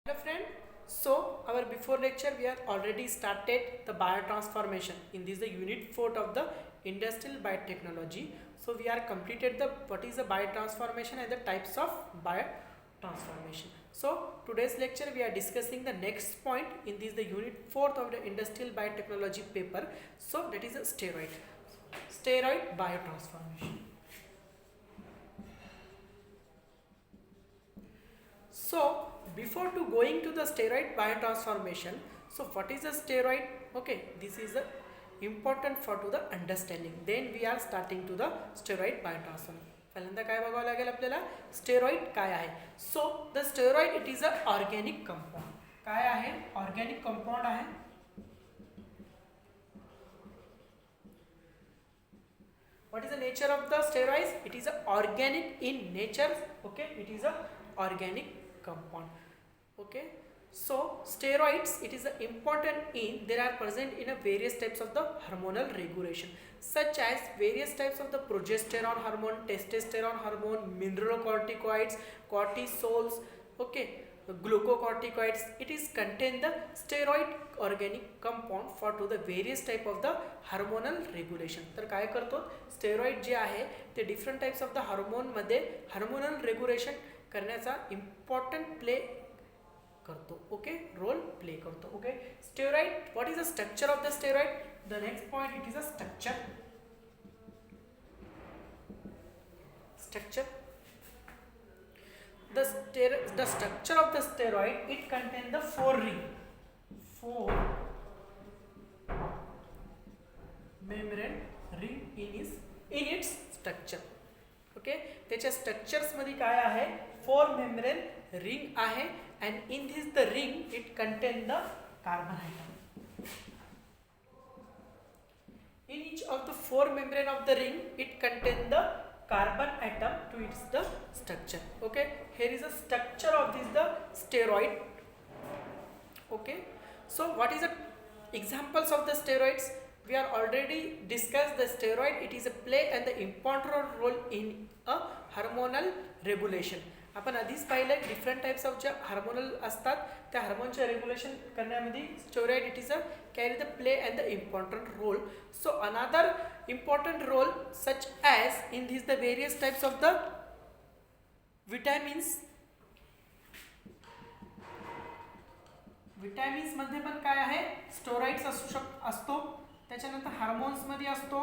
Hello friend. So our before lecture we are already started the biotransformation. In this the unit 4 of the industrial biotechnology. So we are completed the what is the biotransformation and the types of biotransformation. So today's lecture we are discussing the next point in this the unit 4 of the industrial biotechnology paper. So that is a steroid biotransformation. So before to going to the steroid biotransformation, so what is a steroid? Okay, this is a important for to the understanding. Then we are starting to the steroid biotransformation. पहिल्यांदा काय बघावं लागेल आपल्याला steroid काय आहे. So the steroid it is a organic compound. काय आहे? Organic compound आहे. What is the nature of the steroids? It is a organic in nature. Okay, it is a organic compound. Okay, so steroids it is a important in they are present in a various types of the hormonal regulation, such as various types of the progesterone hormone, testosterone hormone, mineralocorticoids, cortisols. Okay, glucocorticoids. It is contain the steroid organic compound for to the various type of the hormonal regulation. तर काय करतो steroid जे आहे ते different types of the हार्मोनमध्ये hormonal regulation करण्याचा important play करतो. Okay, role play करतो. Okay, steroid what is the structure of the steroid? The next point it is a structure. The structure of the steroid it contain the four membrane ring in its structure. Okay, त्याच्या structures मध्ये काय आहे? Four membrane ring आहे and in this the ring it contain the carbon atom. In each of the four membrane of the ring it contain the carbon atom to its the structure. Okay, here is a structure of this the steroid. Okay, so what is the examples of the steroids? We are already discussed the steroid. It is a play and the important role in a hormonal regulation. आपण आधीच पाहिलं different types of ज्या hormonal असतात त्या हार्मोनच्या regulation करण्यामध्ये steroid it is a carry the play and the important role. So another important role such as in this the various types of the vitamins. Vitamins मध्ये पण काय आहे? Steroids असतो. त्याच्यानंतर हार्मोन्स मध्ये असतो,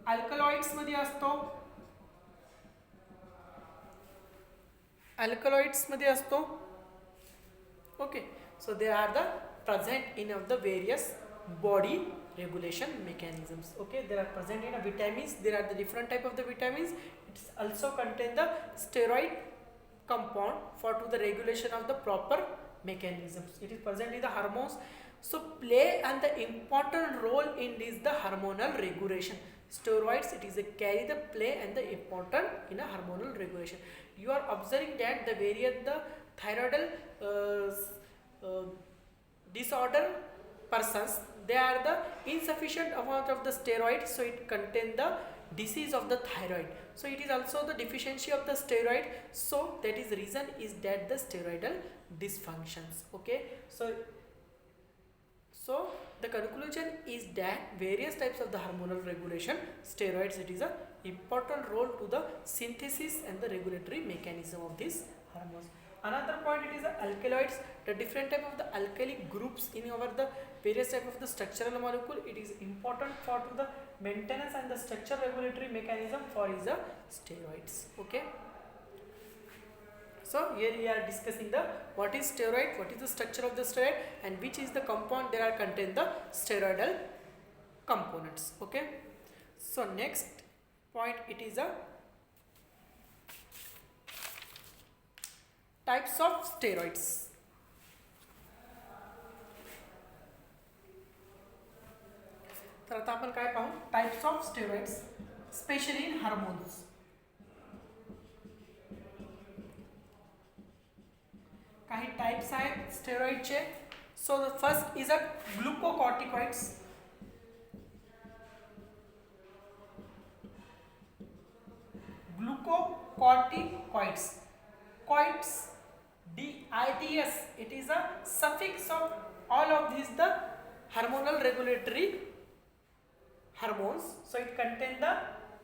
अल्कलॉइड्स मध्ये असतो, okay. So they are the present in of the various body regulation mechanisms. Okay, they are present in a vitamins. There are the different type of the vitamins. It also contain the steroid compound for to the regulation of the proper mechanisms. It is present in the hormones. So play and the important role in this the hormonal regulation. Steroids it is a carry the play and the important in a hormonal regulation. You are observing that the various the thyroidal disorder persons they are the insufficient amount of the steroid, so it contain the disease of the thyroid. So it is also the deficiency of the steroid, so that is reason is that the steroidal dysfunctions. Okay, so the conclusion is that various types of the hormonal regulation steroids it is a important role to the synthesis and the regulatory mechanism of these hormones. Another point it is the alkaloids, the different type of the alkali groups in our the various type of the structural molecule. It is important for to the maintenance and the structure regulatory mechanism for is the steroids. Okay, so here we are discussing the what is steroid, what is the structure of the steroid, and which is the compound there are contain the steroidal components. Okay, so next point it is a types of steroids. तर आता आपण काय पाहू? Types of steroids specially in hormones. काही types आहेत स्टेरॉइडचे. So the first is a glucocorticoids. Glucocorticoids DITS, it is a suffix of all of these the hormonal regulatory hormones. So it contains the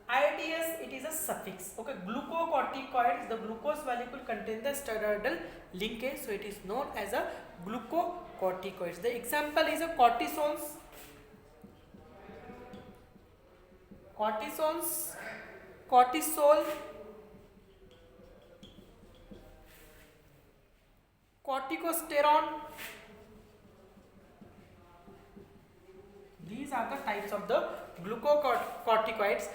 ITS, it is a suffix. Okay, glucocorticoids, the glucose molecule contains the steroidal linkage, so it is known as a glucocorticoids. The example is a cortisols. Cortisol, corticosterone. These are the types of the glucocorticoids.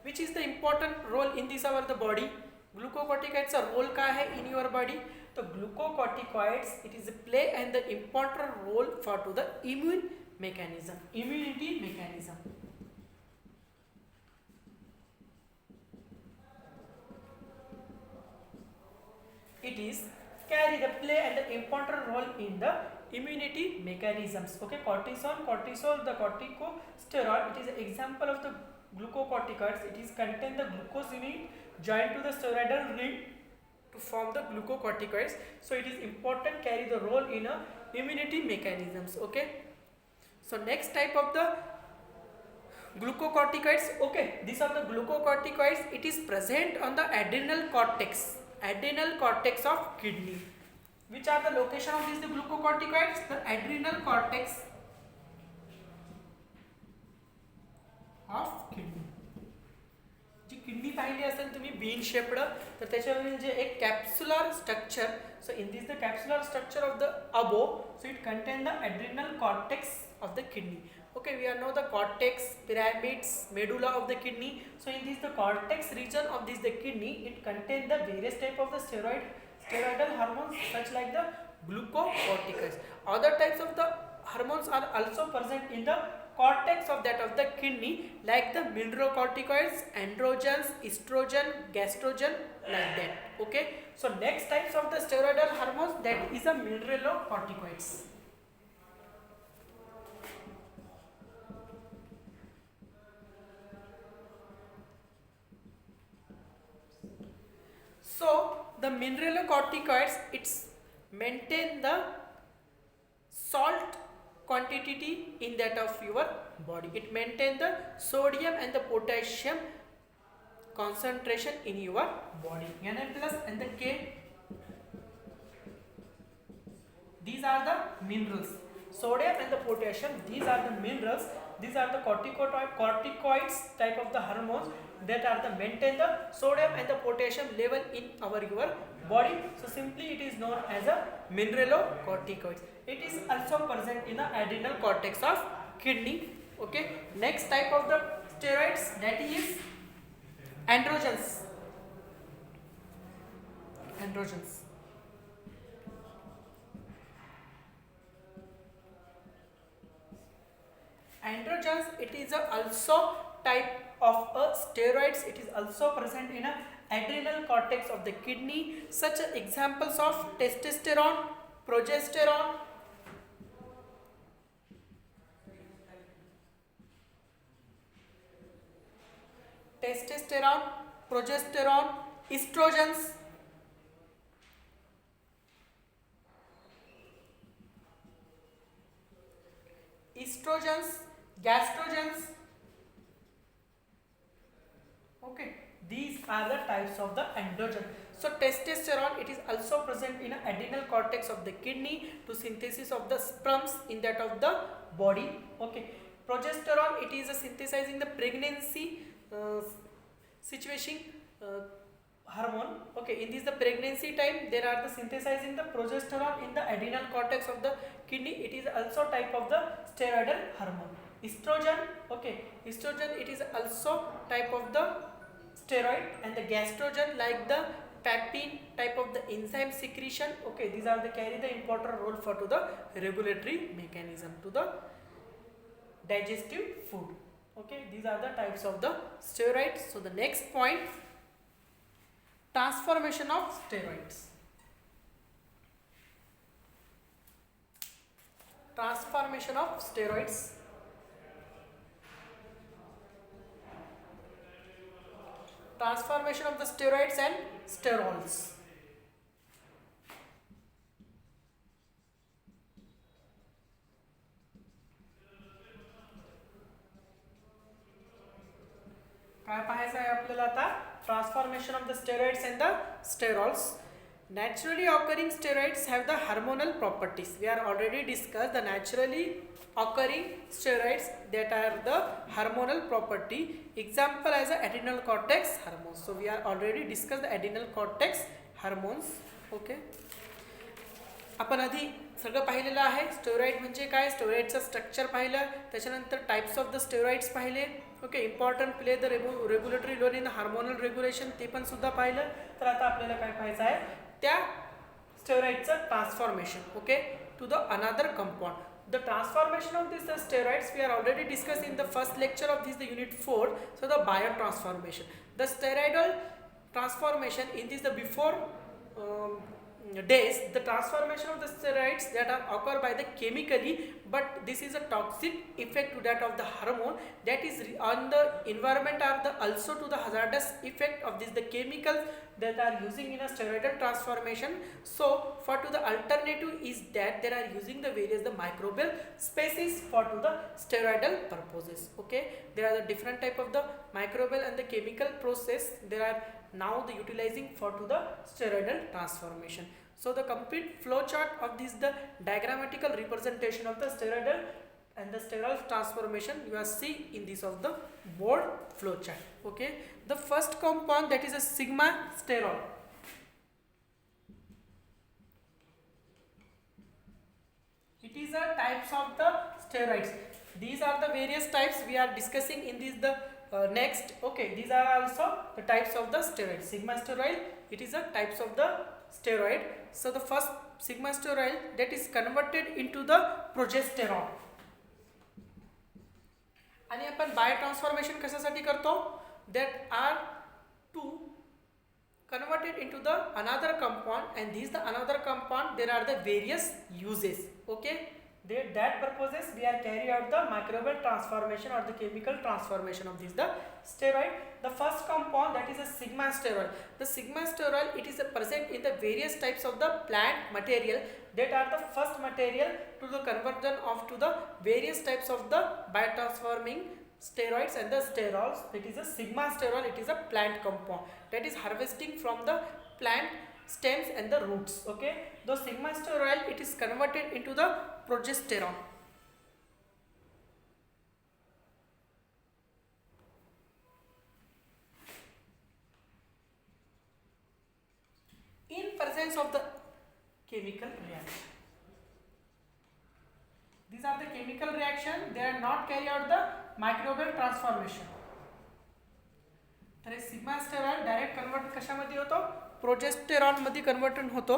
Which is the important role in this our the body. Glucocorticoids a role का है in your body. तो glucocorticoids it is a play and the important role for to the immunity mechanism. It is carry the play and the important role in the immunity mechanisms. Okay, cortisol, the corticosteroid, it is an example of the glucocorticoids. It is contain the glucose unit joined to the steroidal ring to form the glucocorticoids. So it is important carry the role in a immunity mechanisms. Okay, so next type of the glucocorticoids. Okay, these are the glucocorticoids. It is present on the adrenal cortex of kidney. Which are the location of these the glucocorticoids? The adrenal cortex of kidney. जी kidney पाहिली असेल तुम्ही bean shaped तर त्याच्यावरील जे एक capsular structure. So in this the capsular structure of the अबो, so it contain the adrenal cortex of the kidney. Okay, we are know the cortex, pyramids, medulla of the kidney. So in this the cortex region of this the kidney, it contain the various type of the steroidal hormones such like the glucocorticoids. Other types of the hormones are also present in the cortex of that of the kidney like the mineralocorticoids, androgens, estrogen, gastrogen, like that. Okay, so next types of the steroidal hormones, that is a mineralocorticoids. So the mineralocorticoids, it's maintain the salt quantity in that of your body. It maintain the sodium and the potassium concentration in your body. Na plus and the K, these are the minerals. Sodium and the potassium, these are the minerals. These are the corticoids type of the hormones that are the maintain the sodium and the potassium level in your body. So simply it is known as a mineralocorticoids. It is also present in the adrenal cortex of kidney. Okay, next type of the steroids, that is androgens. Androgens, it is a also type of a steroids. It is also present in a adrenal cortex of the kidney. Such examples of testosterone, progesterone, progesterone, estrogens, gastrogens. Okay, these are the types of the androgen. So testosterone, it is also present in adrenal cortex of the kidney to synthesis of the sperms in that of the body. Okay, progesterone, it is a synthesizing the pregnancy situation hormone. Okay, in this the pregnancy time there are the synthesizing the progesterone in the adrenal cortex of the kidney. It is also type of the steroidal hormone. Estrogen, okay, estrogen, it is also type of the steroid, and the gastrogen like the peptide type of the enzyme secretion. Okay, these are the carry the important role for to the regulatory mechanism to the digestive food. Okay, these are the types of the steroids. So the next point, transformation of steroids. Transformation of steroids. Transformation of the steroids and sterols. काय पाहायचं आहे आपल्याला आता? Transformation of the steroids and the sterols. Naturally occurring steroids have the hormonal properties. We are already discussed the naturally occurring steroids that are the hormonal property. Example as a adrenal cortex hormones. So we are already discussed the adrenal cortex hormones. Okay. आपण आधी सगळं पाहिलेलं आहे. Steroid म्हणजे काय, स्टेरॉइडचं structure पाहिलं, त्याच्यानंतर types of the steroids पाहिले. Okay, important play the regulatory role in hormonal regulation ते पण सुद्धा पाहिलं. तर आता आपल्याला काय पाहायचं आहे, त्या स्टेरॉइडचं transformation. Okay, to the another compound. The transformation of these steroids we are already discussed in the first lecture of this the unit 4. So the biotransformation, the steroidal transformation in this the before days, the transformation of the steroids that are occur by the chemically, but this is a toxic effect to that of the hormone that is on the environment are the also to the hazardous effect of this the chemicals that are using in a steroidal transformation. So for to the alternative is that they are using the various the microbial species for to the steroidal purposes. Okay, there are the different type of the microbial and the chemical process there are now the utilizing for to the steroidal transformation. So the complete flow chart of this the diagrammatical representation of the steroidal and the steroidal transformation you are see in this of the board flow chart. Okay, the first compound that is a sigma sterol. It is a types of the steroids. These are the various types we are discussing in this the next. Okay, these are also the types of the steroid. Sigma steroid, it is a types of the steroid. So the first sigma steroid that is converted into the progesterone. आणि आपण biotransformation कशासाठी करतो, that are to converted into the another compound, and these the another compound there are the various uses. Okay, that purposes we are carry out the microbial transformation or the chemical transformation of this the steroid. The first compound that is a sigma steroid. The sigma steroid it is present in the various types of the plant material that are the first material to the conversion of to the various types of the biotransforming steroids and the sterols. It is a sigma sterol. It is a plant compound that is harvesting from the plant stems and the roots. Okay, the sigma sterol it is converted into the progesterone. In presence of the chemical reaction. These are the chemical reaction, they are not carry out the microbial transformation. तर हे sigma sterol direct convert कशामध्ये होतो, progesterone मध्ये कन्वर्टन होतो.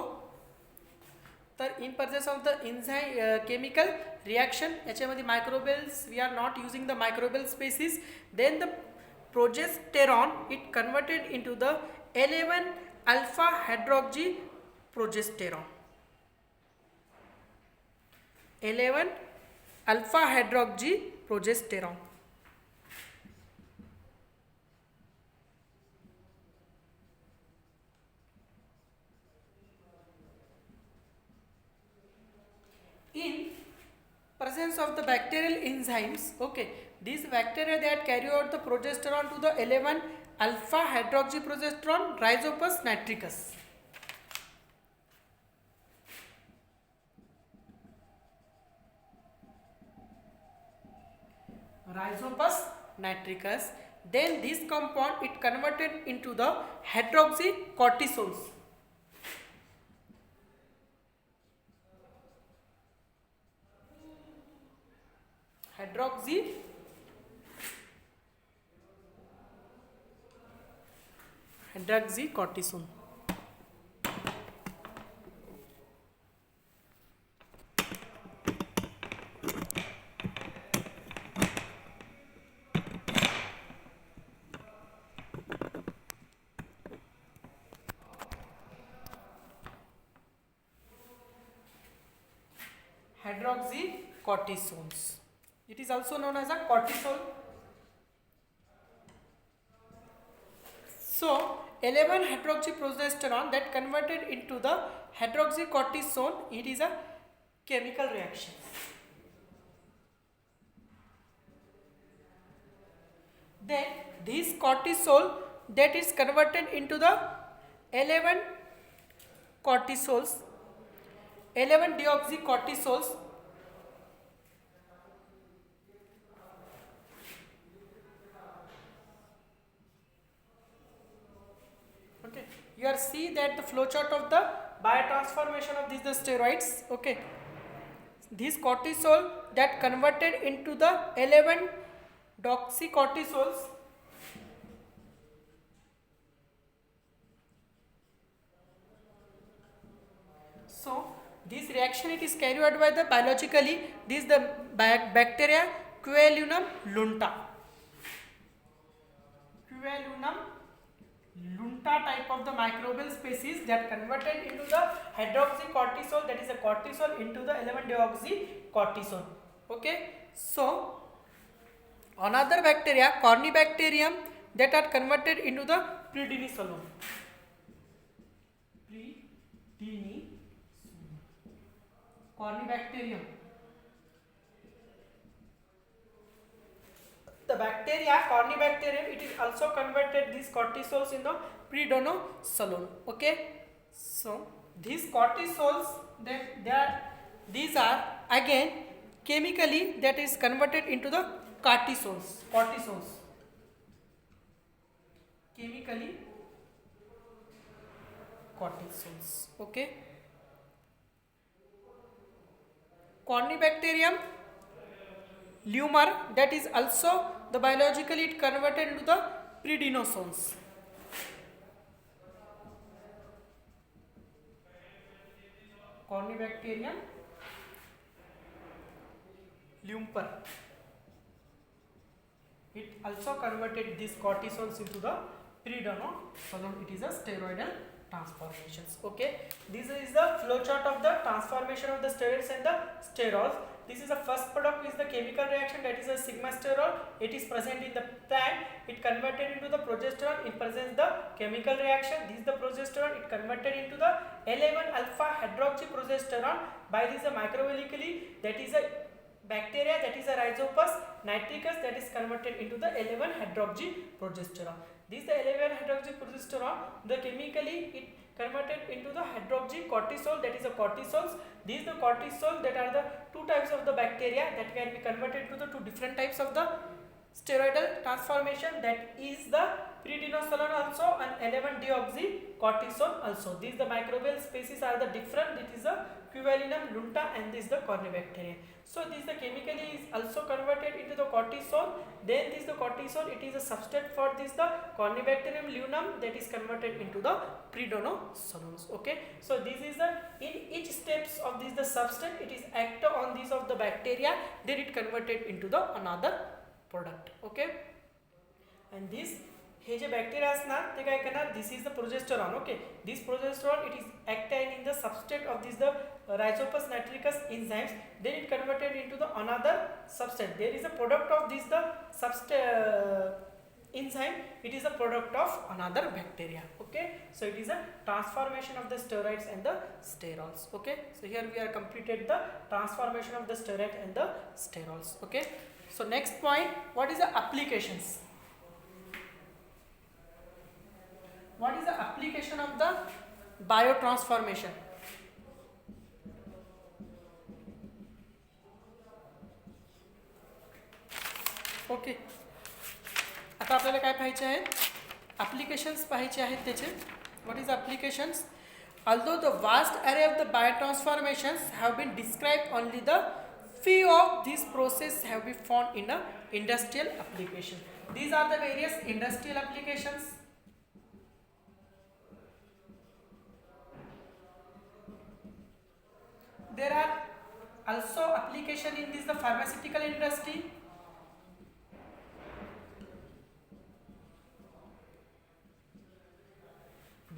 तर in presence of the enzyme chemical reaction याच्यामध्ये microbials we are not using the microbial species, then the progesterone it converted into the 11 alpha hydroxy progesterone. 11 alpha hydroxy progesterone. In presence of the bacterial enzymes, okay, these bacteria that carry out the progesterone to the 11 alpha hydroxy progesterone Rhizopus nitricus. Rhizopus nitricus. Then this compound it converted into the hydroxycortisols. Hydroxycortisone. Hydroxycortisones. It is also known as a cortisol. So 11 hydroxyprogesterone that converted into the hydroxycortisone, it is a chemical reaction. then this cortisol that is converted into the 11 cortisols, 11 deoxycortisols, okay. You are see that the flowchart of the biotransformation of these the steroids, okay. This cortisol that converted into the 11 doxycortisols, so this reaction it is carried out by the biologically this the bacteria Qualunum lunta, Qualunum lunta type of the microbial species that converted into the hydroxycortisol, that is a cortisol, into the 11 deoxycortisol, okay. So another bacteria Corynebacterium that are converted into the prednisolone, Corynebacterium. The bacteria Corynebacterium it is also converted these cortisols in the prednisolone, okay. So these cortisols these are again chemically that is converted into the cortisols, chemically cortisols, okay. Corynebacterium lumar that is also the biologically it converted into the prednisones, Corynebacterium lumper it also converted these cortisols into the prednisolone, it is a steroidal transformations, okay. This is the flowchart of the transformation of the steroids and the sterols. This is the first product is the chemical reaction, that is a sigmasterol. It is present in the plant. It converted into the progesterone. It presents the chemical reaction. This is the progesterone. It converted into the 11 alpha hydroxyprogesterone by this microbially, that is a bacteria, that is a Rhizopus nitricus, that is converted into the 11 hydroxyprogesterone. This is the 11 hydroxyprogesterone. The chemically it converted into the hydroxycortisol, that is a cortisols. These the cortisol that are the two types of the bacteria that can be converted to the two different types of the steroidal transformation, that is the prednisolone also and 11 deoxycortisol also. These the microbial species are the different. It is the Qualunum lunta and this is the Corynebacterium. So this the chemically is also converted into the cortisol. Then this the cortisol it is a substrate for this the Corynebacterium lunum that is converted into the prednisolones, okay. So this is the in each steps of this the substrate it is act on these of the bacteria, then it converted into the another product, okay. And this हे जे bacteria असणार ते काय करणार, this is the progesterone, okay. This progesterone it is acting in the substrate of this the Rhizopus nitricus enzymes, then it converted into the another substrate. There is a product of this the enzyme, it is a product of another bacteria, okay. So it is a transformation of the steroids and the sterols, okay. So here we are completed the transformation of the steroid and the sterols, okay. So next point, what is the applications? What is the application of the biotransformation? Okay, आता आपल्याला काय पाहायचे आहे, applications पाहायचे आहेत त्याचे. What is applications? Although the vast array of the biotransformations have been described, only the few of these processes have been found in a industrial application. These are the various industrial applications. There are also application in this the pharmaceutical industry.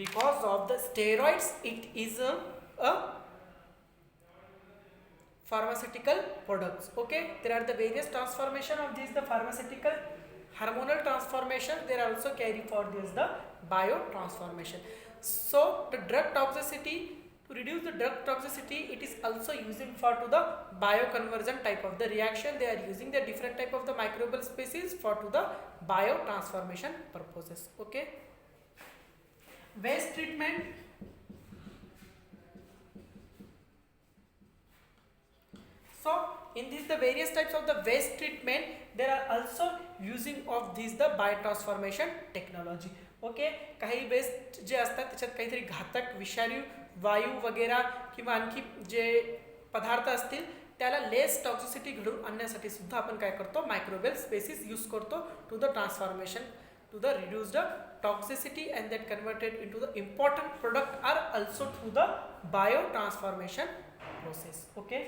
Because of the steroids, it is a pharmaceutical products, okay. There are the various transformation of this the pharmaceutical hormonal transformation, they are also carry for this the biotransformation. So the drug toxicity To reduce the drug toxicity, it is also using for to the bioconversion type of the reaction. They are using the different type of the microbial species for to the biotransformation purposes. Okay. Waste treatment. So in these the various types of the waste treatment, there are also using of these the biotransformation technology. Okay. काही waste जे असतात त्याच्यात काहीतरी घातक विषारी वायू वगैरे किंवा आणखी जे पदार्थ असतील त्याला लेस टॉक्सिसिटी घडून आणण्यासाठी सुद्धा आपण काय करतो, मायक्रोबियल स्पेसिस यूज करतो to the transformation to the reduced toxicity and that converted into the important product are also through the biotransformation process. Okay.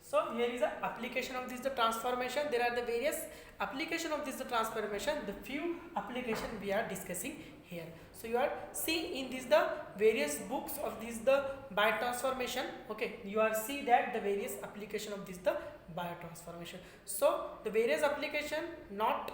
So here is the application of this the transformation. There are the various application of this the transformation. The few application we are discussing here. So you are seeing in this the various books of this the biotransformation. Okay, you are see that the various application of this the biotransformation. So the various application not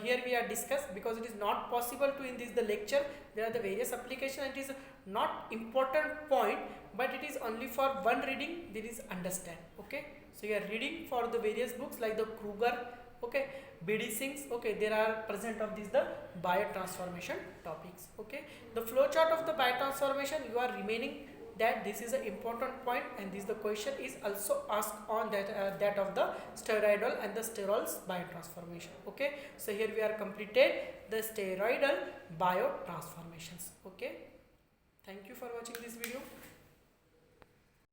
here we are discussed because it is not possible to in this the lecture. There are the various application and it is not important point, but it is only for one reading. There is understand. Okay, so you are reading for the various books like the Kruger, okay, BD Singh's, okay, there are present of this the biotransformation topics. Okay, the flow chart of the biotransformation, you are remaining that this is an important point, and this the question is also asked on that that of the steroidal and the sterols biotransformation. Okay, so here we are completed the steroidal biotransformations. Okay, thank you for watching this video.